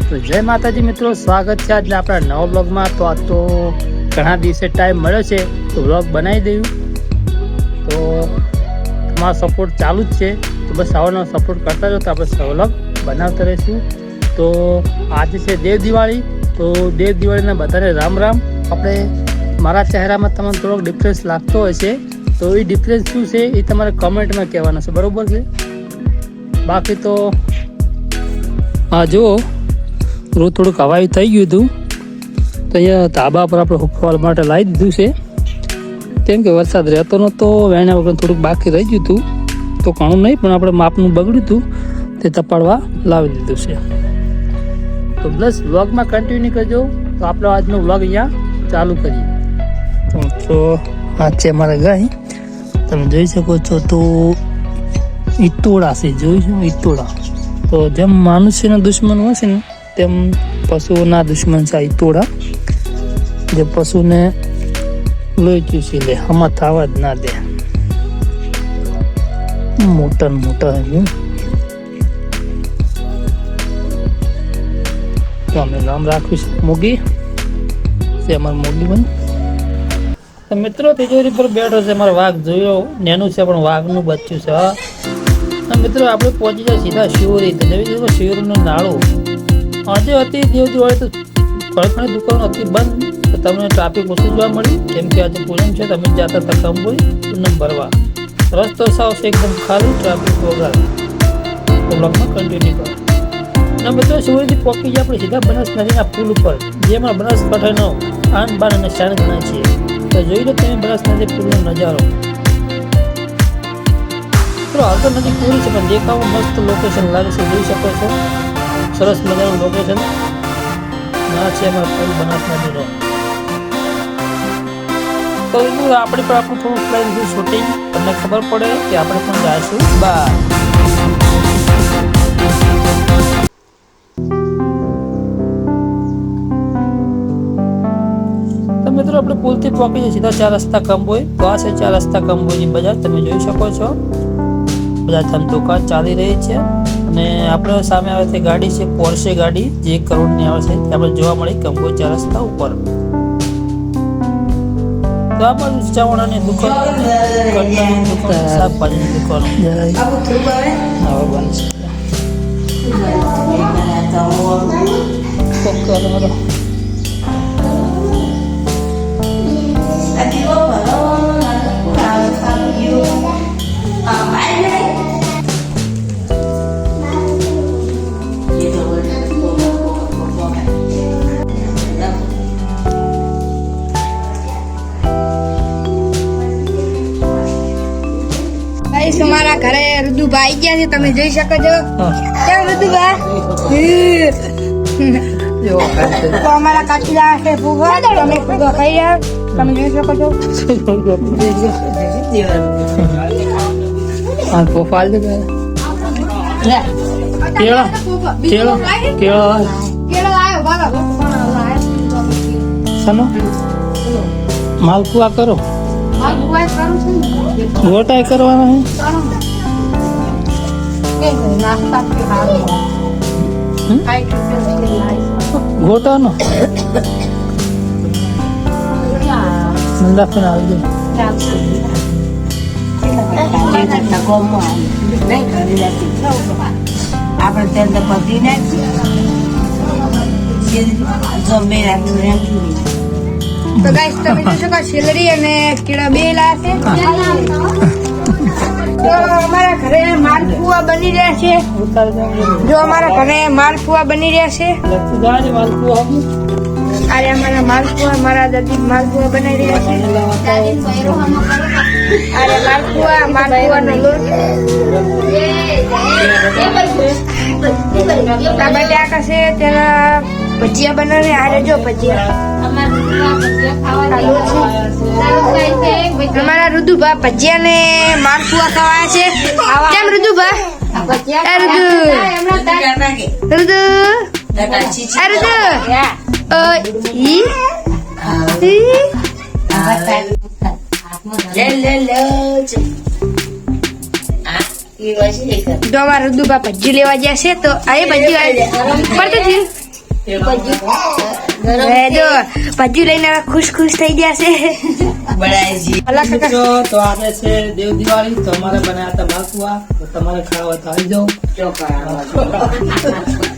તો જય માતાજી મિત્રો, સ્વાગત છે આજના આપણા નવા બ્લોગમાં। તો આ તો ઘણા દિવસે ટાઈમ મળ્યો છે તો બ્લોગ બનાવી દઉં। તો તમારો સપોર્ટ ચાલુ જ છે, તો બસ આવાનો સપોર્ટ કરતા રહો તો આપણે બ્લોગ બનાવતા રહીશું। તો આજે છે દેવ દિવાળી, તો દેવ દિવાળીના બધાને રામ રામ। આપણે મારા ચહેરામાં તમને થોડોક ડિફરન્સ લાગતો હોય છે, તો એ ડિફરન્સ શું છે એ તમારે કમેન્ટમાં કહેવાનું છે, બરાબર છે? બાકી તો હા જુઓ, રોજ થોડુંક હવાયું થઈ ગયું હતું, તો અહીંયા ધાબા પર આપણે હુકવાલ માટે લાવી દીધું છે। કેમ કે વરસાદ રહેતો નહોતો, વેણા વગર થોડુંક બાકી રહી ગયું હતું, તો ઘણું નહીં પણ આપણે માપનું બગડ્યું હતું તે તપાડવા લાવી દીધું છે। તો પ્લસ વ્લોગમાં કન્ટિન્યુ કરજો। તો આપણે આજનો વ્લોગ અહીંયા ચાલુ કરીએ। તો આ છે અમારા ગાય, તમે જોઈ શકો છો। તો ઈટોળા છે, જોઈશું ઈટોળા। તો જેમ મનુષ્યના દુશ્મન હોય છે ને, તેમ પશુઓના દુશ્મન છે ઈટોળા, જે પશુને લોહી ચૂસી લે, આમાં થવા જ ના દે। મોટા મોટા તો અમે નામ રાખ્યું છે મોગી, છે અમારું મોગી બન। તો મિત્રો તિજોરી પર બેઠો છે અમારો વાઘ, જોયો નેનું છે પણ વાઘનું બચ્ચું છે। હા મિત્રો આપણે પહોંચી જાય સીધા શિવરી, તો જવી શિવરીનો નાળો। આજે હતી દેવ દિવાળી, તો ઘણી દુકાનો હતી બંધ, તો તમને ટ્રાફિક ઓછું જોવા મળી, કેમ કે આજે પૂનમ છે, તમે જતા હતા કંબોઈ પૂનમ ભરવા। રસ્તો સાવ છે એકદમ ખાલી, ટ્રાફિક વગર। તો બ્લોગમાં કન્ટિન્યુ કરો। અને મિત્રો શિવરીથી પહોંચી જાય આપણે સીધા બનાસ નદીના પુલ ઉપર, જેમાં બનાસકાંઠાનો આન બાન અને શાન ગણાય છે। તો જોઈ લો તમે બનાસ નદી પુલનો નજારો। હાલ તો નદી પૂરી છે, પણ દેખાવું મસ્ત લોકેશન લાગે છે, જોઈ શકો છો। સરસ મજાનું લોકેશન ના છે અમારા પુલ બનાસ નદીનો। તો એનું આપણે પણ આપણું થોડું લઈ લીધું શૂટિંગ, તમને ખબર પડે કે આપણે પણ જઈશું બહાર। તો મિત્રો આપણે પુલથી પહોંચી જઈએ સીધા 4 રસ્તા કંબોઈ। તો આ છે 4 રસ્તા કંબોઈની બજાર, તમે જોઈ શકો છો। બધા ધંધોકાજ ચાલી રહી છે, અને આપણે સામે આવે છે ગાડી છે પોર્શે ગાડી, જે 1 કરોડની આવે છે, તે આપણે જોવા મળી કંબોઈ 4 રસ્તા ઉપર। તો આ બાજુ ચાવડાની દુકાન, શાકભાજીની દુકાનો તમારા ઘરે રુદુભા આવી ગયા છે, તમે જોઈ શકો છો। કેમ રુદુભા? તો અમારા કાચીલા છે ફુગા, તમે ફુગા ખાઈ રહ્યા, તમે જોઈ શકો છો। આ પ્રોફાઇલ દે કેળા કેળા કેળા કેળો આવ્યો બાબા, સનો માલપુઆ કરો, ગોટાઈ કરવાના છે ગોટાનો મંદાફન આવી આપણે તેલ તો પકડી નાખીએ, તો ગાઈસ તમે જોઈ શકો સેલરી અને કેળા બે લાયા છે। તો અમારા ઘરે માલપુઆ બની રહ્યા છે, જો અમારા ઘરે માલપુઆ બની રહ્યા છે। અરે અમારા માલપુઆ, મારા દાદી માલપુઆ બનાવી રહ્યા છે। અરે માલપુઆનો લોટ, બટાકા છે તેના ભજીયા બનાવે। અરે જો ભજીયા અમારા રુદુભા ભજીયા ને માલપુઆ ખાવા છે। કેમ રુદુભા? જો અમારા રુદુભા ભજી લેવા ગયા છે, તો આ ભજી પડતી હવે જો ભજીયું લઈને હવે ખુશ થઈ ગયા છે બનાવી છીએ અલા કાકા મિત્રો તો આજે છે દેવ દિવાળી તો અમારે બનાવ્યા હતા માલપુઆ તો તમારે ખાવા તો આવી જાઓ ચોખા